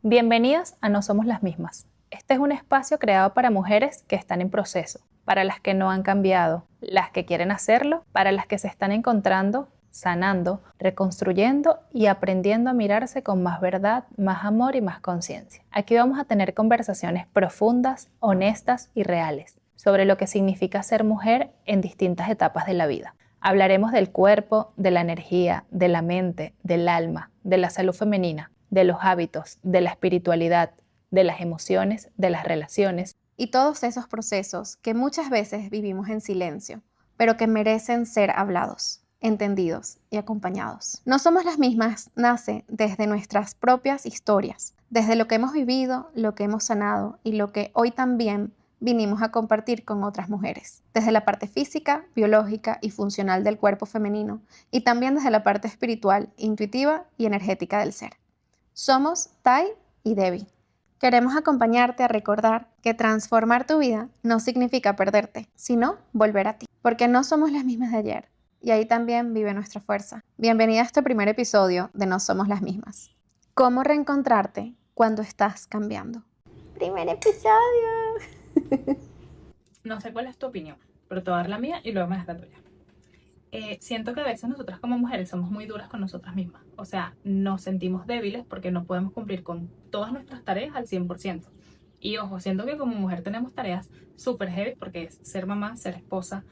Bienvenidas a No Somos las Mismas. Este es un espacio creado para mujeres que están en proceso, para las que no han cambiado, las que quieren hacerlo, para las que se están encontrando, sanando, reconstruyendo y aprendiendo a mirarse con más verdad, más amor y más conciencia. Aquí vamos a tener conversaciones profundas, honestas y reales sobre lo que significa ser mujer en distintas etapas de la vida. Hablaremos del cuerpo, de la energía, de la mente, del alma, de la salud femenina, de los hábitos, de la espiritualidad, de las emociones, de las relaciones. Y todos esos procesos que muchas veces vivimos en silencio, pero que merecen ser hablados, entendidos y acompañados. No somos las mismas nace desde nuestras propias historias, desde lo que hemos vivido, lo que hemos sanado y lo que hoy también vinimos a compartir con otras mujeres, desde la parte física, biológica y funcional del cuerpo femenino y también desde la parte espiritual, intuitiva y energética del ser. Somos Tai y Debbie. Queremos acompañarte a recordar que transformar tu vida no significa perderte, sino volver a ti, porque no somos las mismas de ayer, y ahí también vive nuestra fuerza. Bienvenida a este primer episodio de No Somos las Mismas. ¿Cómo reencontrarte cuando estás cambiando? ¡Primer episodio! No sé cuál es tu opinión, pero te voy a dar la mía y luego me das la tuya. Siento que a veces nosotras como mujeres somos muy duras con nosotras mismas. O sea, nos sentimos débiles porque no podemos cumplir con todas nuestras tareas al 100%. Y ojo, siento que como mujer tenemos tareas súper heavy porque es ser mamá, ser esposa,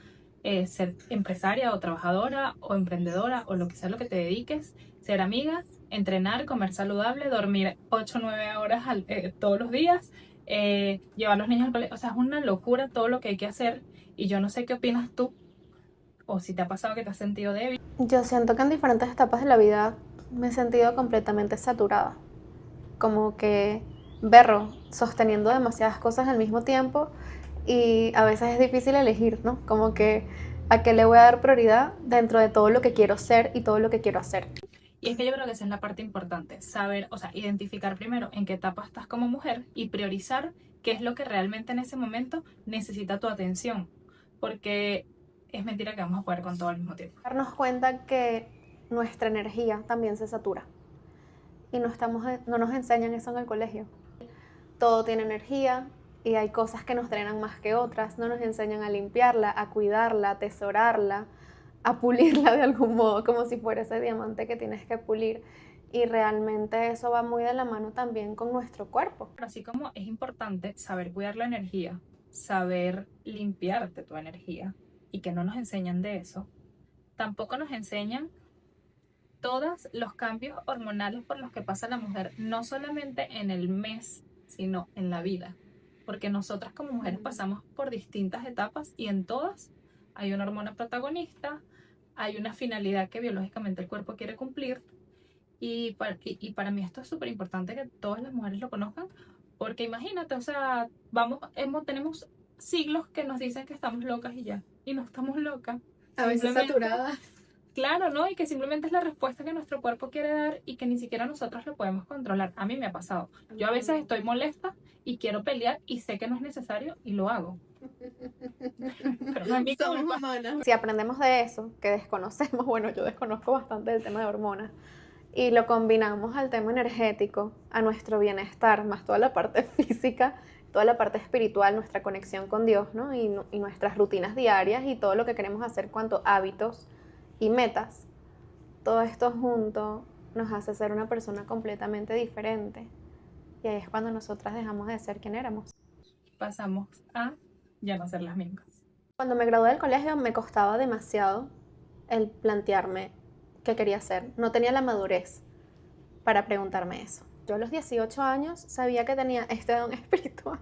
ser empresaria o trabajadora o emprendedora o lo que sea lo que te dediques, ser amiga, entrenar, comer saludable, dormir 8 o 9 horas todos los días, llevar a los niños al colegio. O sea, es una locura todo lo que hay que hacer y yo no sé qué opinas tú o si te ha pasado que te has sentido débil. Yo siento que en diferentes etapas de la vida me he sentido completamente saturada. Como que berro, sosteniendo demasiadas cosas al mismo tiempo y a veces es difícil elegir, ¿no? Como que a qué le voy a dar prioridad dentro de todo lo que quiero ser y todo lo que quiero hacer. Y es que yo creo que esa es la parte importante, saber, o sea, identificar primero en qué etapa estás como mujer y priorizar qué es lo que realmente en ese momento necesita tu atención. Porque es mentira que vamos a poder con todo al mismo tiempo. Darnos cuenta que nuestra energía también se satura y no nos enseñan eso en el colegio. Todo tiene energía y hay cosas que nos drenan más que otras, no nos enseñan a limpiarla, a cuidarla, a atesorarla, a pulirla de algún modo, como si fuera ese diamante que tienes que pulir. Y realmente eso va muy de la mano también con nuestro cuerpo. Así como es importante saber cuidar la energía, saber limpiarte tu energía y que no nos enseñan de eso, tampoco nos enseñan todos los cambios hormonales por los que pasa la mujer, no solamente en el mes, sino en la vida. Porque nosotras como mujeres pasamos por distintas etapas y en todas hay una hormona protagonista, hay una finalidad que biológicamente el cuerpo quiere cumplir. Y para mí esto es súper importante que todas las mujeres lo conozcan, porque imagínate, o sea, tenemos siglos que nos dicen que estamos locas y ya, y no estamos locas. A veces saturadas. Claro, ¿no? Y que simplemente es la respuesta que nuestro cuerpo quiere dar y que ni siquiera nosotros lo podemos controlar. A mí me ha pasado. Yo a veces estoy molesta y quiero pelear y sé que no es necesario y lo hago. Pero no es mi culpa. Si aprendemos de eso, que desconocemos, bueno, yo desconozco bastante del tema de hormonas, y lo combinamos al tema energético, a nuestro bienestar, más toda la parte física, toda la parte espiritual, nuestra conexión con Dios, ¿no? Y nuestras rutinas diarias y todo lo que queremos hacer cuanto hábitos y metas, todo esto junto nos hace ser una persona completamente diferente. Y ahí es cuando nosotras dejamos de ser quien éramos. Pasamos a ya no ser las mismas. Cuando me gradué del colegio me costaba demasiado el plantearme qué quería hacer. No tenía la madurez para preguntarme eso. Yo a los 18 años sabía que tenía este don espiritual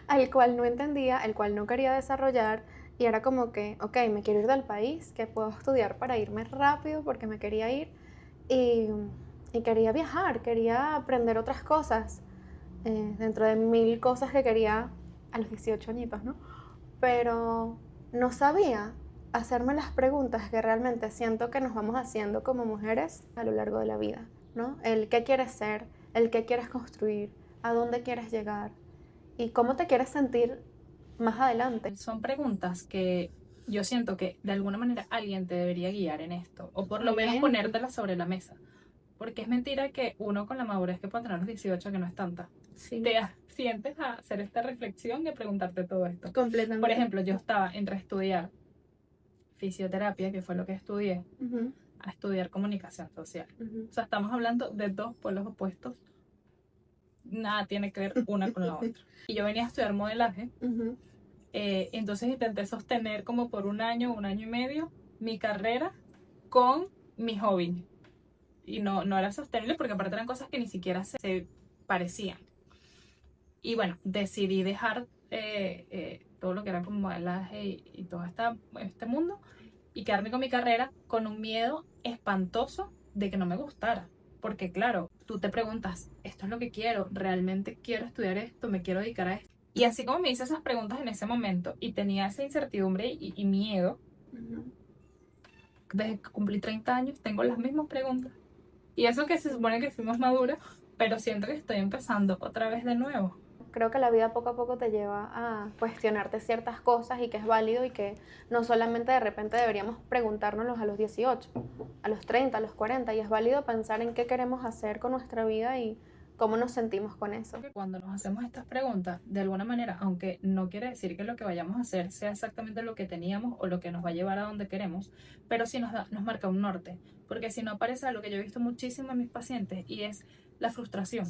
al cual no entendía, el cual no quería desarrollar, y era como que, ok, me quiero ir del país, que puedo estudiar para irme rápido porque me quería ir y quería viajar, quería aprender otras cosas, dentro de 1000 cosas que quería a los 18 añitos, ¿no? Pero no sabía hacerme las preguntas que realmente siento que nos vamos haciendo como mujeres a lo largo de la vida, ¿no? El qué quieres ser, el qué quieres construir, a dónde quieres llegar y cómo te quieres sentir más adelante. Son preguntas que yo siento que de alguna manera alguien te debería guiar en esto, o por lo menos ponértelas sobre la mesa. Porque es mentira que uno con la madurez que puede tener a los 18, que no es tanta, Sí, te sientes a hacer esta reflexión y a preguntarte todo esto. completamente. Por ejemplo, yo estaba entre estudiar fisioterapia, que fue lo que estudié, Ujú, a estudiar comunicación social. ujú, O sea, estamos hablando de dos polos opuestos. Nada tiene que ver una con la otra. Y yo venía a estudiar modelaje, ujú. entonces intenté sostener como por un año y medio, mi carrera con mi hobby. Y no era sostenible porque aparte eran cosas que ni siquiera se parecían. Y bueno, decidí dejar todo lo que era como modelaje y todo este mundo y quedarme con mi carrera con un miedo espantoso de que no me gustara. Porque claro, tú te preguntas, ¿esto es lo que quiero? ¿Realmente quiero estudiar esto? ¿Me quiero dedicar a esto? Y así como me hice esas preguntas en ese momento y tenía esa incertidumbre y miedo, Ujú. desde que cumplí 30 años tengo las mismas preguntas. Y eso que se supone que fuimos maduras, pero siento que estoy empezando otra vez de nuevo. Creo que la vida poco a poco te lleva a cuestionarte ciertas cosas y que es válido y que no solamente de repente deberíamos preguntárnoslos a los 18, a los 30, a los 40 y es válido pensar en qué queremos hacer con nuestra vida y cómo nos sentimos con eso. Que cuando nos hacemos estas preguntas, de alguna manera, aunque no quiere decir que lo que vayamos a hacer sea exactamente lo que teníamos o lo que nos va a llevar a donde queremos, pero sí nos marca un norte. Porque si no aparece algo que yo he visto muchísimo en mis pacientes y es la frustración.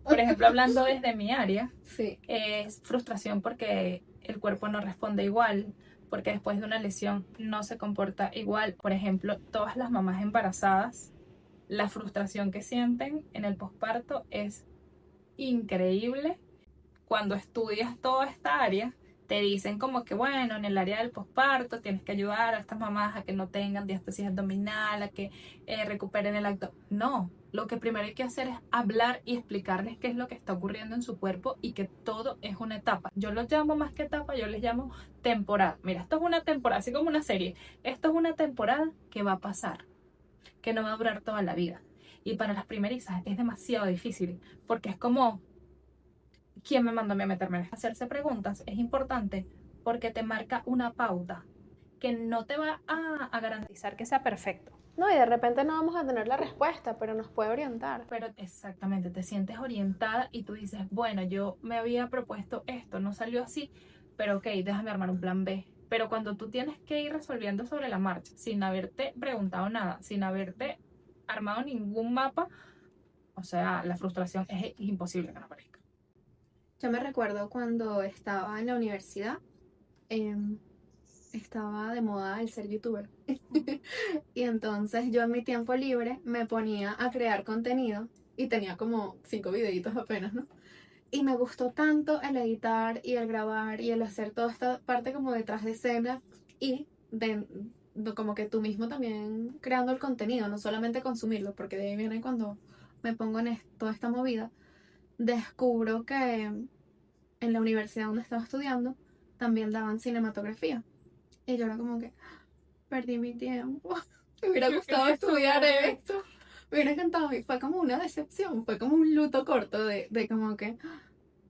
Por ejemplo, hablando desde mi área, Sí. es frustración porque el cuerpo no responde igual, porque después de una lesión no se comporta igual. Por ejemplo, todas las mamás embarazadas, la frustración que sienten en el posparto es increíble. Cuando estudias toda esta área, te dicen como que, bueno, en el área del posparto tienes que ayudar a estas mamás a que no tengan diastasis abdominal, a que recuperen el acto. No, lo que primero hay que hacer es hablar y explicarles qué es lo que está ocurriendo en su cuerpo y que todo es una etapa. Yo lo llamo más que etapa, yo les llamo temporada. Mira, esto es una temporada, así como una serie. Esto es una temporada que va a pasar, que no va a durar toda la vida. Y para las primerizas es demasiado difícil, porque es como, ¿quién me mandó a mí a meterme en esto? Hacerse preguntas es importante porque te marca una pauta que no te va a garantizar que sea perfecto. No, y de repente no vamos a tener la respuesta, pero nos puede orientar. Pero exactamente, te sientes orientada y tú dices, bueno, yo me había propuesto esto, no salió así, pero ok, déjame armar un plan B. Pero cuando tú tienes que ir resolviendo sobre la marcha, sin haberte preguntado nada, sin haberte armado ningún mapa, o sea, la frustración es imposible que no aparezca. Yo me recuerdo cuando estaba en la universidad, em, estaba de moda el ser youtuber. Y entonces yo en mi tiempo libre me ponía a crear contenido y tenía como 5 videitos apenas, ¿no? Y me gustó tanto el editar y el grabar y el hacer toda esta parte como detrás de escena y como que tú mismo también creando el contenido, no solamente consumirlo, porque de ahí viene cuando me pongo en toda esta movida, descubro que en la universidad donde estaba estudiando también daban cinematografía. Y yo era como que perdí mi tiempo. Me hubiera gustado estudiar esto. Me hubiera encantado. Y fue como una decepción. Fue como un luto corto de como que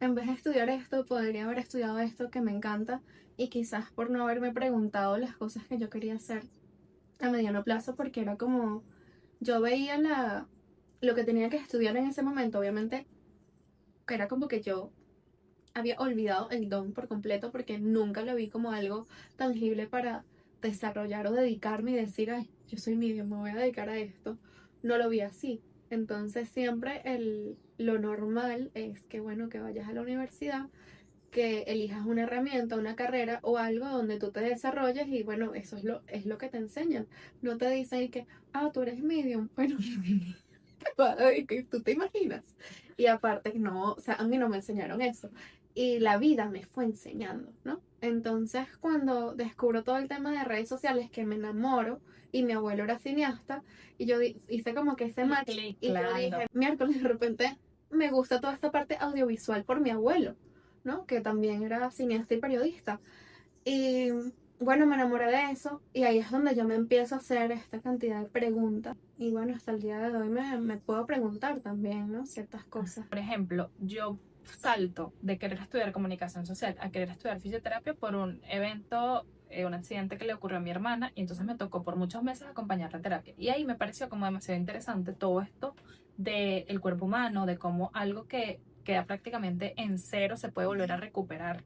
en vez de estudiar esto, podría haber estudiado esto que me encanta. Y quizás por no haberme preguntado las cosas que yo quería hacer a mediano plazo, porque era como yo veía lo que tenía que estudiar en ese momento. Obviamente, que era como que yo había olvidado el don por completo porque nunca lo vi como algo tangible para desarrollar o dedicarme y decir, ay, yo soy medium, me voy a dedicar a esto. No lo vi así. Entonces siempre lo normal es que, bueno, que vayas a la universidad, que elijas una herramienta, una carrera o algo donde tú te desarrolles y bueno, eso es lo que te enseñan. No te dicen que, tú eres medium. Bueno, que tú te imaginas. Y aparte, no, o sea, a mí no me enseñaron eso. Y la vida me fue enseñando, ¿no? Entonces, cuando descubro todo el tema de redes sociales, que me enamoro, y mi abuelo era cineasta, y yo hice como que ese match, y yo dije, miércoles, de repente, me gusta toda esta parte audiovisual por mi abuelo, ¿no? Que también era cineasta y periodista. Y bueno, me enamoré de eso y ahí es donde yo me empiezo a hacer esta cantidad de preguntas. Y bueno, hasta el día de hoy me puedo preguntar también, ¿no? Ciertas cosas. Por ejemplo, yo salto de querer estudiar comunicación social a querer estudiar fisioterapia por un evento un accidente que le ocurrió a mi hermana y entonces me tocó por muchos meses acompañarla a terapia. Y ahí me pareció como demasiado interesante todo esto del cuerpo humano, de cómo algo que queda prácticamente en cero se puede volver a recuperar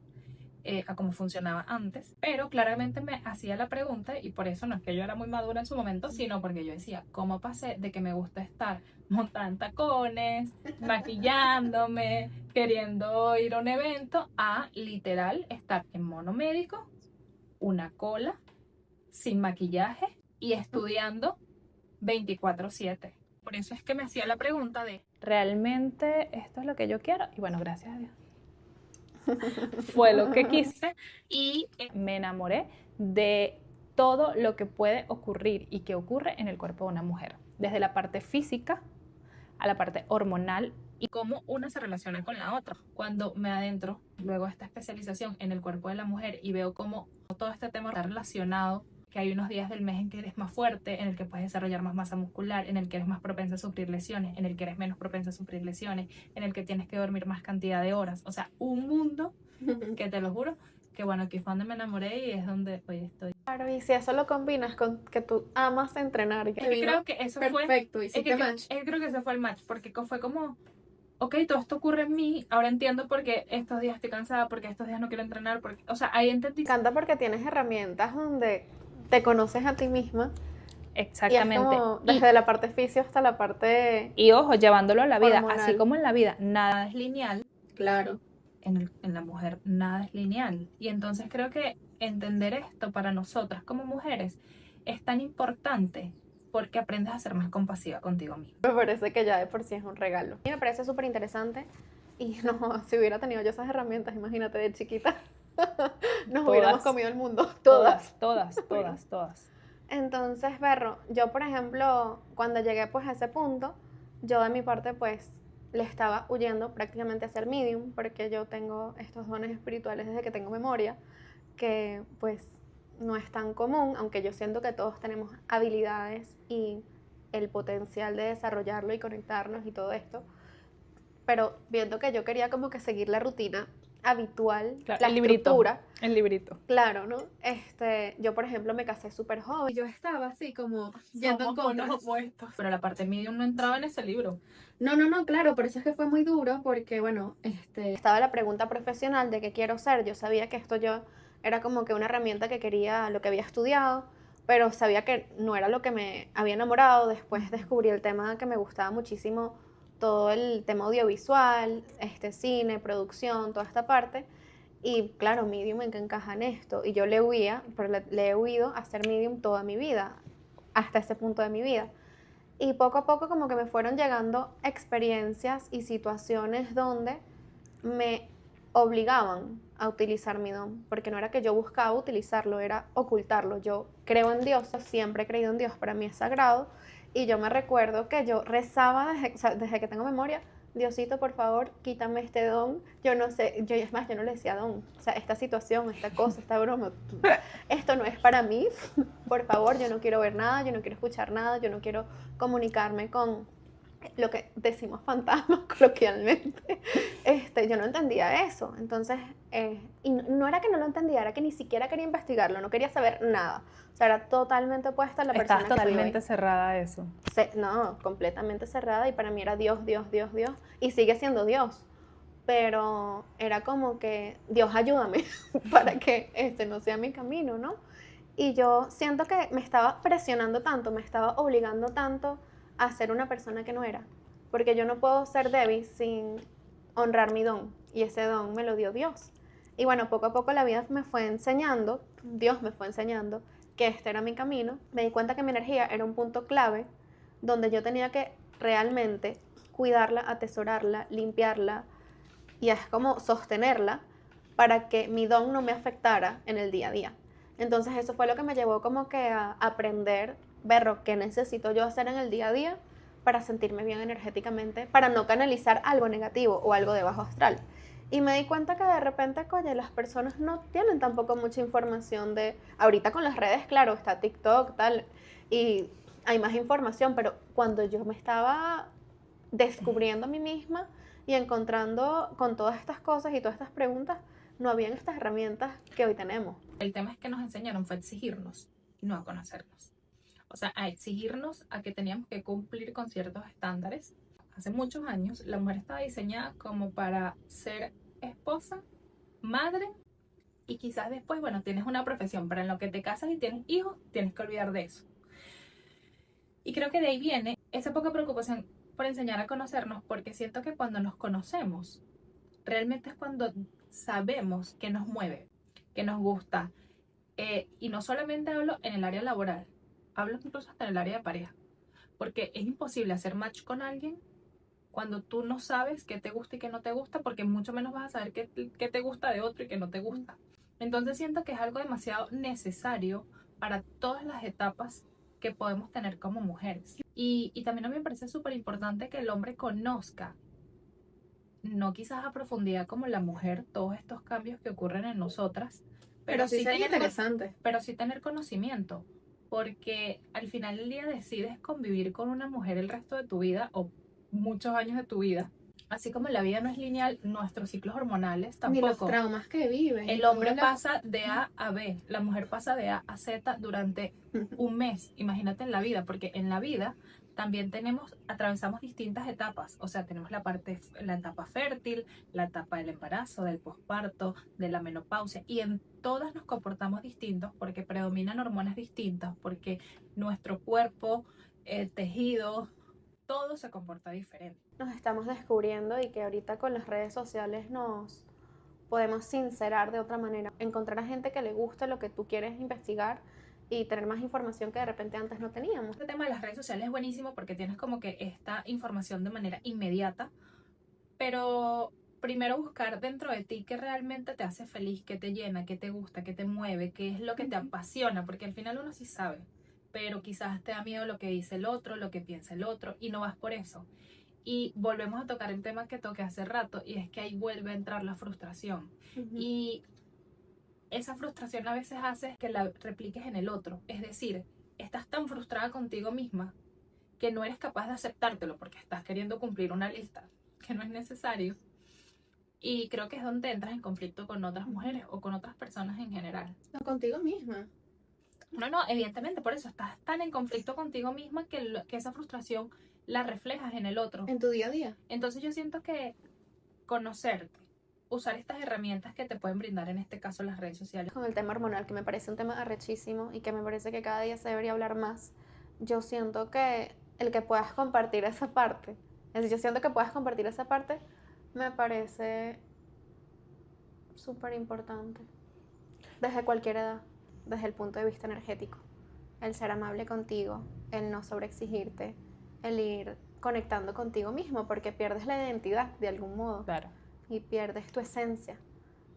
a cómo funcionaba antes, pero claramente me hacía la pregunta y por eso no es que yo era muy madura en su momento, sino porque yo decía, ¿cómo pasé de que me gusta estar montada en tacones, maquillándome, queriendo ir a un evento, a literal estar en mono médico, una cola, sin maquillaje y estudiando 24/7? Por eso es que me hacía la pregunta de, ¿realmente esto es lo que yo quiero? Y bueno, gracias a Dios. Fue lo que quise y me enamoré de todo lo que puede ocurrir y que ocurre en el cuerpo de una mujer, desde la parte física a la parte hormonal y cómo una se relaciona con la otra. Cuando me adentro luego de esta especialización en el cuerpo de la mujer y veo cómo todo este tema está relacionado, que hay unos días del mes en que eres más fuerte, en el que puedes desarrollar más masa muscular, en el que eres más propensa a sufrir lesiones, en el que eres menos propensa a sufrir lesiones, en el que tienes que dormir más cantidad de horas. O sea, un mundo que te lo juro, que bueno, aquí fue donde me enamoré y es donde hoy estoy. Claro, y si eso lo combinas con que tú amas entrenar, Es que creo que eso fue... perfecto, Es que creo que ese fue el match, porque fue como... Ok, todo esto ocurre en mí, ahora entiendo por qué estos días estoy cansada, porque estos días no quiero entrenar, porque, o sea, ahí entendí. Me encanta porque tienes herramientas donde te conoces a ti misma. exactamente. Y es como desde la parte fisio hasta la parte... Y ojo, llevándolo a la vida, hormonal. así como en la vida, nada Nada es lineal, Claro. en la mujer nada es lineal. Y entonces creo que entender esto para nosotras como mujeres es tan importante porque aprendes a ser más compasiva contigo misma. Me parece que ya de por sí es un regalo. Y me parece súper interesante. Y no, si hubiera tenido yo esas herramientas, imagínate de chiquita, nos hubiéramos comido el mundo. todas. Entonces, Berro, yo por ejemplo, cuando llegué pues a ese punto, yo de mi parte pues le estaba huyendo prácticamente a ser medium, porque yo tengo estos dones espirituales desde que tengo memoria, que pues no es tan común, aunque yo siento que todos tenemos habilidades y el potencial de desarrollarlo y conectarnos y todo esto, pero viendo que yo quería como que seguir la rutina habitual, Claro, la el librito. estructura. El librito. Claro, ¿no? Yo, por ejemplo, me casé súper joven. Yo estaba así como yendo en Somos contra. polos opuestos. Pero la parte medium no entraba en ese libro. No, claro, por eso es que fue muy duro, porque bueno, estaba la pregunta profesional de qué quiero ser. Yo sabía que esto yo era como que una herramienta que quería, lo que había estudiado, pero sabía que no era lo que me había enamorado. Después descubrí el tema que me gustaba muchísimo, todo el tema audiovisual, cine, producción, toda esta parte. Y claro, medium en que encaja en esto. Y yo le huía, pero le he huido a ser medium toda mi vida, hasta ese punto de mi vida. Y poco a poco como que me fueron llegando experiencias y situaciones donde me obligaban a utilizar mi don, porque no era que yo buscaba utilizarlo, era ocultarlo. Yo creo en Dios, siempre he creído en Dios, para mí es sagrado, y yo me recuerdo que yo rezaba desde que tengo memoria, Diosito, por favor, quítame este don. Yo no sé, es más, yo no le decía don. O sea, esta situación, esta cosa, esta broma, esto no es para mí. Por favor, yo no quiero ver nada, yo no quiero escuchar nada, yo no quiero comunicarme con lo que decimos fantasmas coloquialmente. Yo no entendía eso. Entonces, y no era que no lo entendía, era que ni siquiera quería investigarlo, no quería saber nada. O sea, era totalmente opuesta a la persona que soy hoy. Estás totalmente cerrada a eso. No, completamente cerrada, y para mí era Dios, Dios, Dios, Dios, y sigue siendo Dios, pero era como que Dios ayúdame para que este no sea mi camino, ¿no? Y yo siento que me estaba presionando tanto, me estaba obligando tanto a ser una persona que no era, porque yo no puedo ser Debbie sin honrar mi don, y ese don me lo dio Dios. Y bueno, poco a poco la vida me fue enseñando, Dios me fue enseñando que este era mi camino. Me di cuenta que mi energía era un punto clave donde yo tenía que realmente cuidarla, atesorarla, limpiarla, y es como sostenerla para que mi don no me afectara en el día a día. Entonces eso fue lo que me llevó como que a aprender, Berro, qué necesito yo hacer en el día a día para sentirme bien energéticamente, para no canalizar algo negativo o algo de bajo astral. Y me di cuenta que de repente, coño, las personas no tienen tampoco mucha información de... Ahorita con las redes, claro, está TikTok, tal, y hay más información, pero cuando yo me estaba descubriendo a mí misma y encontrando con todas estas cosas y todas estas preguntas, no habían estas herramientas que hoy tenemos. El tema es que nos enseñaron fue a exigirnos y no a conocernos. O sea, a exigirnos a que teníamos que cumplir con ciertos estándares. Hace muchos años la mujer estaba diseñada como para ser esposa, madre y quizás después, bueno, tienes una profesión, pero en lo que te casas y tienes hijos, tienes que olvidar de eso. Y creo que de ahí viene esa poca preocupación por enseñar a conocernos, porque siento que cuando nos conocemos, realmente es cuando sabemos qué nos mueve, qué nos gusta. Y no solamente hablo en el área laboral, hablo incluso hasta en el área de pareja. Porque es imposible hacer match con alguien cuando tú no sabes qué te gusta y qué no te gusta, porque mucho menos vas a saber qué te gusta de otro y qué no te gusta. Entonces siento que es algo demasiado necesario para todas las etapas que podemos tener como mujeres. Y también a mí me parece súper importante que el hombre conozca, no quizás a profundidad como la mujer, todos estos cambios que ocurren en nosotras, Pero sí sería tener, interesante. pero sí tener conocimiento, porque al final del día decides convivir con una mujer el resto de tu vida o muchos años de tu vida. Así como la vida no es lineal, nuestros ciclos hormonales Ni los tampoco. traumas que viven. El hombre pasa de A a B, la mujer pasa de A a Z durante un mes. Imagínate en la vida, porque en la vida también atravesamos distintas etapas. O sea, tenemos la etapa fértil, la etapa del embarazo, del posparto, de la menopausia. Y en todas nos comportamos distintos porque predominan hormonas distintas, porque nuestro cuerpo, el tejido, todo se comporta diferente. Nos estamos descubriendo y que ahorita con las redes sociales nos podemos sincerar de otra manera, encontrar a gente que le guste lo que tú quieres investigar y tener más información que de repente antes no teníamos. Este tema de las redes sociales es buenísimo porque tienes como que esta información de manera inmediata, pero primero buscar dentro de ti qué realmente te hace feliz, qué te llena, qué te gusta, qué te mueve, qué es lo que te apasiona, porque al final uno sí sabe, pero quizás te da miedo lo que dice el otro, lo que piensa el otro y no vas por eso. Y volvemos a tocar el tema que toqué hace rato, y es que ahí vuelve a entrar la frustración. Y esa frustración a veces hace que la repliques en el otro. Es decir, estás tan frustrada contigo misma que no eres capaz de aceptártelo porque estás queriendo cumplir una lista que no es necesario. Y creo que es donde entras en conflicto con otras mujeres o con otras personas en general. No, contigo misma. No, evidentemente, por eso estás tan en conflicto contigo misma que esa frustración la reflejas en el otro. En tu día a día. Entonces yo siento que conocerte, usar estas herramientas que te pueden brindar, en este caso las redes sociales. Con el tema hormonal, que me parece un tema arrechísimo y que me parece que cada día se debería hablar más, yo siento que el que puedas compartir esa parte, me parece súper importante. Desde cualquier edad, desde el punto de vista energético. El ser amable contigo, el no sobreexigirte, el ir conectando contigo mismo, porque pierdes la identidad de algún modo. Claro. Y pierdes tu esencia.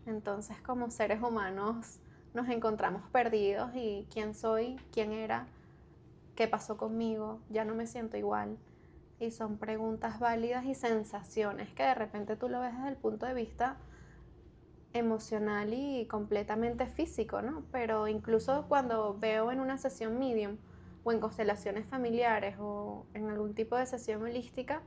Entonces, como seres humanos, nos encontramos perdidos y quién soy, quién era, qué pasó conmigo, ya no me siento igual. Y son preguntas válidas y sensaciones que de repente tú lo ves desde el punto de vista emocional y completamente físico, ¿no? Pero incluso cuando veo en una sesión medium o en constelaciones familiares o en algún tipo de sesión holística,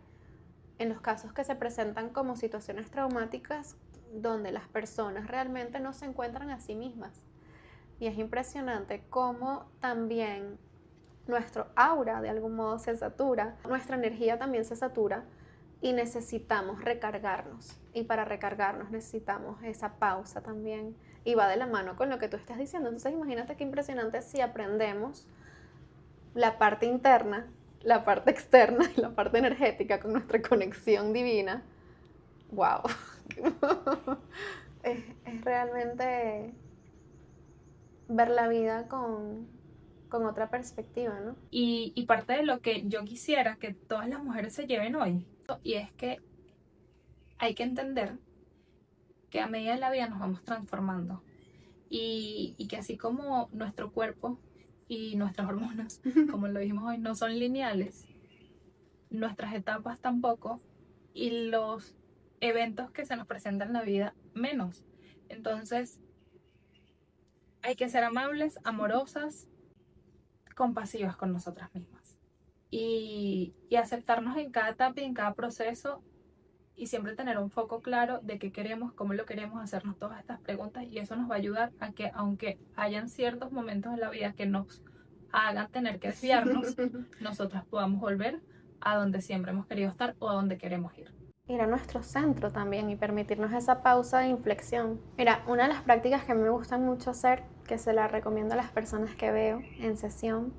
en los casos que se presentan como situaciones traumáticas donde las personas realmente no se encuentran a sí mismas. Y es impresionante cómo también nuestro aura de algún modo se satura, nuestra energía también se satura y necesitamos recargarnos. Y para recargarnos necesitamos esa pausa también. Y va de la mano con lo que tú estás diciendo. Entonces imagínate qué impresionante si aprendemos la parte interna, la parte externa y la parte energética con nuestra conexión divina. ¡Wow! es realmente ver la vida con otra perspectiva, ¿no? Y parte de lo que yo quisiera que todas las mujeres se lleven hoy, y es que hay que entender que a medida de la vida nos vamos transformando y que así como nuestro cuerpo y nuestras hormonas, como lo dijimos hoy, no son lineales, nuestras etapas tampoco, y los eventos que se nos presentan en la vida menos. Entonces hay que ser amables, amorosas, compasivas con nosotras mismas y aceptarnos en cada etapa y en cada proceso y siempre tener un foco claro de qué queremos, cómo lo queremos, hacernos todas estas preguntas, y eso nos va a ayudar a que, aunque hayan ciertos momentos en la vida que nos hagan tener que desviarnos, nosotras podamos volver a donde siempre hemos querido estar o a donde queremos ir. Ir a nuestro centro también y permitirnos esa pausa de inflexión. Mira, una de las prácticas que me gustan mucho hacer, que se la recomiendo a las personas que veo en sesión,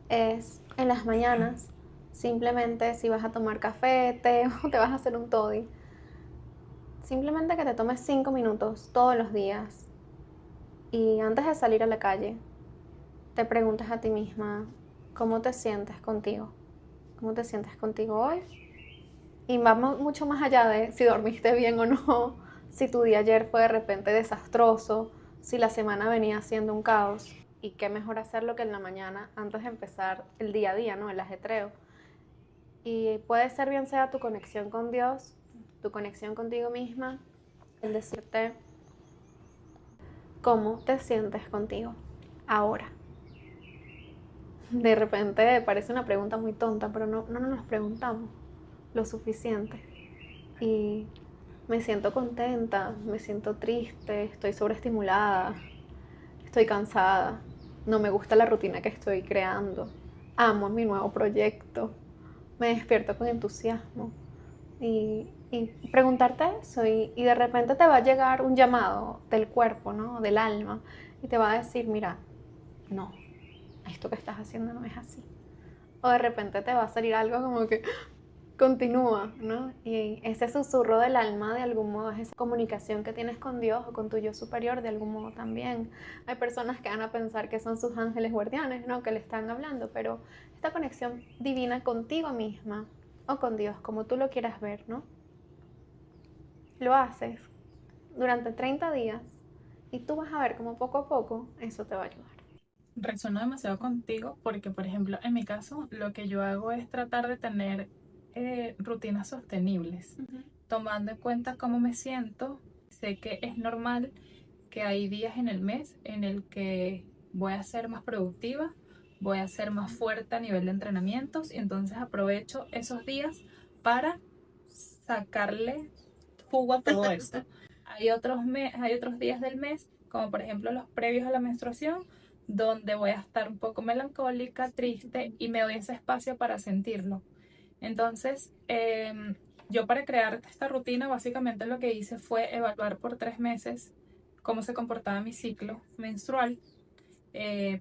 es en las mañanas, simplemente si vas a tomar café, té o te vas a hacer un toddy, simplemente que te tomes 5 minutos todos los días y antes de salir a la calle, te preguntas a ti misma, ¿cómo te sientes contigo? ¿Cómo te sientes contigo hoy? Y va mucho más allá de si dormiste bien o no, si tu día ayer fue de repente desastroso, si la semana venía siendo un caos. Y qué mejor hacerlo que en la mañana antes de empezar el día a día, ¿no? El ajetreo. Y puede ser bien sea tu conexión con Dios, tu conexión contigo misma, el decirte cómo te sientes contigo ahora. De repente parece una pregunta muy tonta, pero no nos preguntamos lo suficiente. Y me siento contenta, me siento triste, estoy sobreestimulada, estoy cansada, no me gusta la rutina que estoy creando, amo mi nuevo proyecto, me despierto con entusiasmo. Y preguntarte eso, y de repente te va a llegar un llamado del cuerpo, ¿no? Del alma, y te va a decir, mira, no, esto que estás haciendo no es así. O de repente te va a salir algo como que continúa, ¿no? Y ese susurro del alma, de algún modo, es esa comunicación que tienes con Dios o con tu yo superior, de algún modo también. Hay personas que van a pensar que son sus ángeles guardianes, ¿no? Que le están hablando, pero esta conexión divina contigo misma o con Dios, como tú lo quieras ver, ¿no? Lo haces durante 30 días y tú vas a ver cómo poco a poco eso te va a ayudar. Resueno demasiado contigo porque, por ejemplo, en mi caso, lo que yo hago es tratar de tener rutinas sostenibles, tomando en cuenta cómo me siento. Sé que es normal que hay días en el mes en el que voy a ser más productiva, voy a ser más fuerte a nivel de entrenamientos, y entonces aprovecho esos días para sacarle jugo a todo esto. Hay otros días del mes, como por ejemplo los previos a la menstruación, donde voy a estar un poco melancólica, triste, y me doy ese espacio para sentirlo. Entonces, yo, para crear esta rutina, básicamente lo que hice fue evaluar por 3 meses cómo se comportaba mi ciclo menstrual.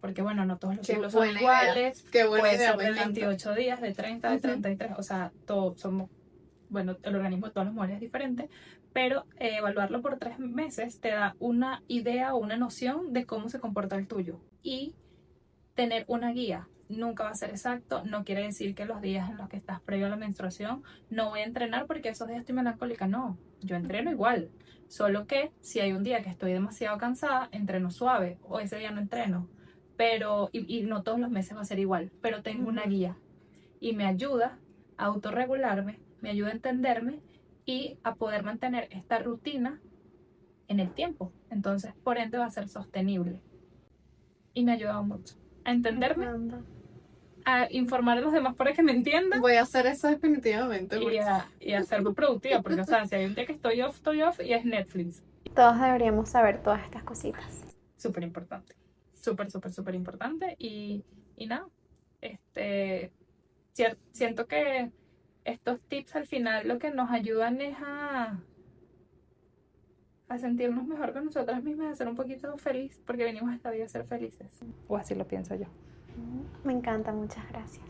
Porque bueno, no todos los ciclos son iguales. Qué buena puede idea, ser de 28 días, de 30, de 33, o sea, todos somos, bueno, el organismo de todas las mujeres es diferente, pero evaluarlo por 3 meses te da una idea o una noción de cómo se comporta el tuyo. Y tener una guía nunca va a ser exacto. No quiere decir que los días en los que estás previo a la menstruación no voy a entrenar porque esos días estoy melancólica. No, yo entreno igual. Solo que si hay un día que estoy demasiado cansada, entreno suave, o ese día no entreno. Pero, y no todos los meses va a ser igual, pero tengo una guía y me ayuda a autorregularme, me ayuda a entenderme y a poder mantener esta rutina en el tiempo. Entonces, por ende, va a ser sostenible. Y me ha ayudado mucho a entenderme, a informar a los demás para que me entiendan. Voy a hacer eso definitivamente. Y a ser muy productiva, porque, o sea, si hay un día que estoy off, y es Netflix. Todos deberíamos saber todas estas cositas. Súper importante. Súper importante. Y nada, siento que estos tips al final lo que nos ayudan es a sentirnos mejor con nosotras mismas, a ser un poquito feliz, porque venimos a esta vida a ser felices. O así lo pienso yo. Me encanta, muchas gracias.